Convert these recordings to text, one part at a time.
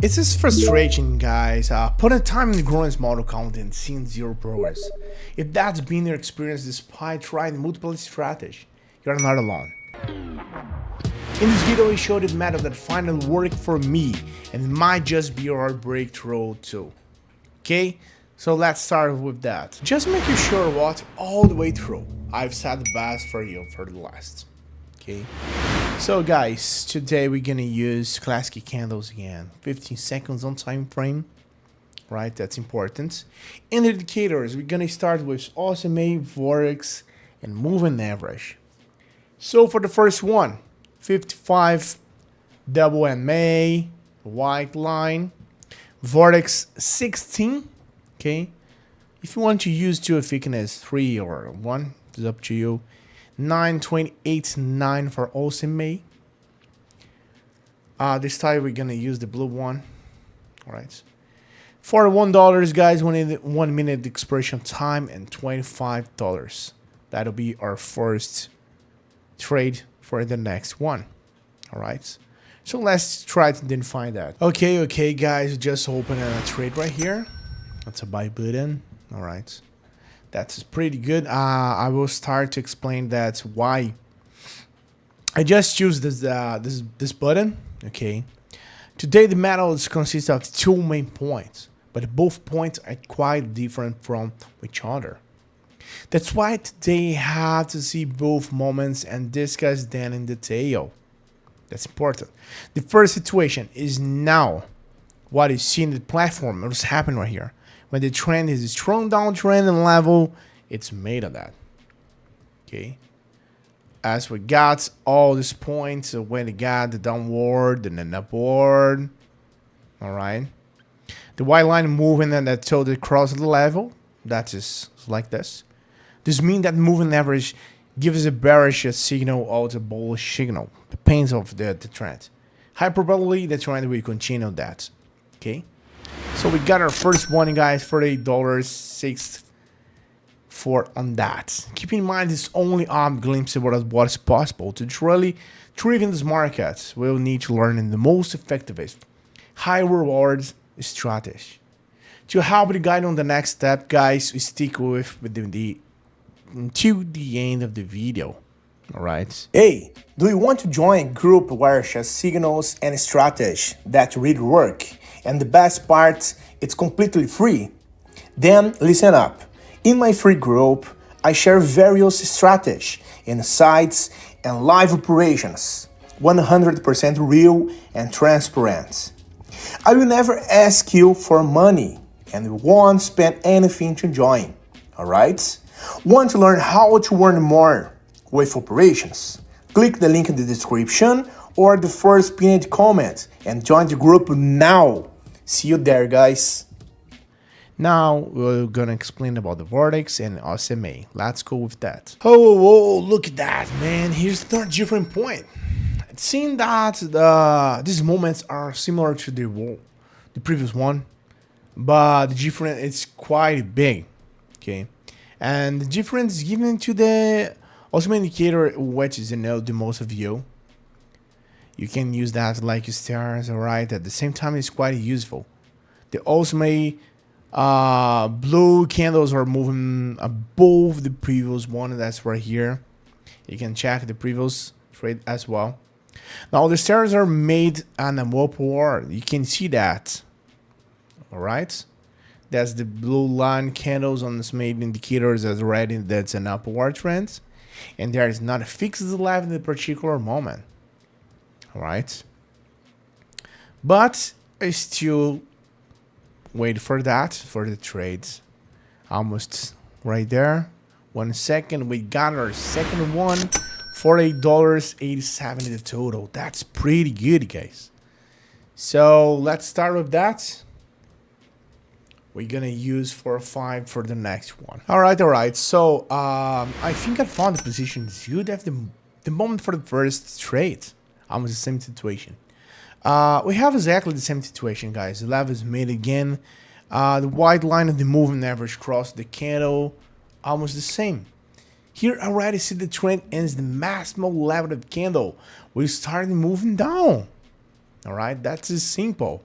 It's just frustration, guys. Putting time in growing small account and seeing zero progress. If that's been your experience despite trying multiple strategies, you're not alone. In this video, we showed the method that finally worked for me, and it might just be your breakthrough too. Okay, so let's start with that. Just make sure watch all the way through. I've set the best for you for the last. Okay, so guys, today we're gonna use classic candles again. 15 seconds on time frame, right? That's important. In the indicators, we're gonna start with OSMA, Vortex, and moving average. So for the first one, 55 double MA, white line, Vortex 16. Okay, if you want to use to a thickness 3 or 1, it's up to you. 9.28.9 for OSMA. This time we're gonna use the blue one. All right, for $1, guys, 1 minute expiration time and $25. That'll be our first trade for the next one. All right, so let's try to then find that. Okay, guys, just open a trade right here. That's a buy button. All right, that's pretty good. I will start to explain that why I just choose this button. Okay, today the metals consists of 2 main points, but both points are quite different from each other. That's why today have to see both moments and discuss them in detail. That's important. The first situation is now what you see in the platform. What's happening right here. When the trend is a strong downtrend and level, it's made of that. Okay. As we got all these points, when it got the downward and then upward. All right. The white line moving and that till it crosses the level. That is like this. This means that moving average gives a bearish signal or the bullish signal. Depends on the trend. High probability the trend will continue that. Okay. So we got our first one, guys, $48.64 on that. Keep in mind, it's only a glimpse of what is possible. To truly thrive in this market, we'll need to learn the most effective, high rewards strategy. To help you guide on the next step, guys, we stick with the until the end of the video. All right. Hey, do you want to join a group where share signals and strategy that really work? And the best part, it's completely free. Then listen up. In my free group, I share various strategies, insights, and live operations, 100% real and transparent. I will never ask you for money and won't spend anything to join. All right? Want to learn how to earn more with operations? Click the link in the description or the first pinned comment and join the group now. See you there, guys. Now we're gonna explain about the Vortex and OSMA. Let's go with that. Oh, look at that, man. Here's the different point. It seems that these moments are similar to the previous one, but the difference is quite big. Okay, and the difference is given to the OSMA indicator, which is the most of you. You can use that like stars, alright? At the same time, it's quite useful. The OSMA blue candles are moving above the previous one. That's right here. You can check the previous trade as well. Now the stars are made on a upward. You can see that. Alright? That's the blue line candles on this main indicators as already that's an upward trend. And there is not a fixed level in the particular moment. Alright, but I still wait for that, for the trades. Almost right there. 1 second, we got our second one, $48.87 in the total. That's pretty good, guys. So let's start with that. We're gonna use 4 or 5 for the next one. Alright. So I think I found the position is good at the moment for the first trade. Almost the same situation. We have exactly the same situation, guys. The level is made again. The white line of the moving average crossed the candle. Almost the same. Here I already see the trend ends the maximum level of the candle. We started moving down. Alright, that's as simple.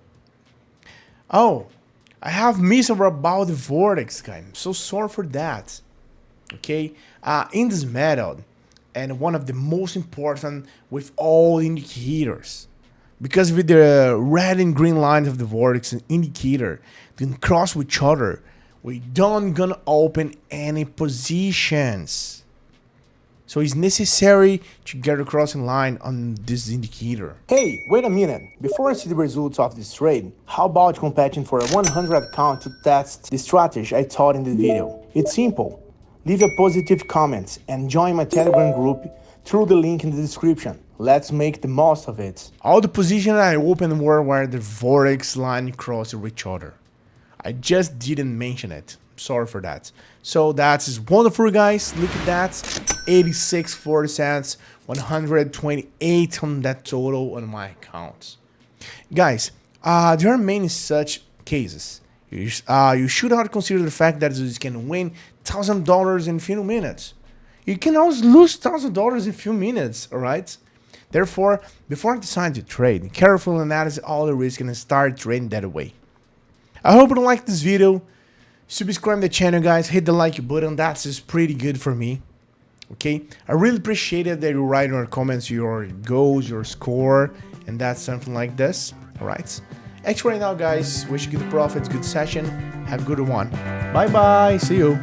Oh, I have missed about the vortex, guys. I'm so sorry for that. Okay, in this method, and one of the most important with all indicators, because with the red and green lines of the vortex and indicator then cross with each other, we don't gonna open any positions. So it's necessary to get a crossing line on this indicator. Hey, wait a minute. Before I see the results of this trade, how about competing for a 100 account to test the strategy I taught in the video? It's simple. Leave a positive comment and join my Telegram group through the link in the description. Let's make the most of it. All the positions I opened were where the vortex line crossed each other. I just didn't mention it. Sorry for that. So that's wonderful, guys. Look at that. 86 40 cents, 128 on that total on my account. Guys, there are many such cases. You should not consider the fact that you can win $1,000 in a few minutes. You can also lose $1,000 in a few minutes, all right? Therefore, before deciding to trade, carefully analyze all the risk and start trading that way. I hope you liked this video. Subscribe to the channel, guys. Hit the like button. That's just pretty good for me. Okay? I really appreciate it that you write in your comments your goals, your score, and that's something like this. Alright? Actually, right now, guys, wish you good profits, good session. Have a good one. Bye-bye. See you.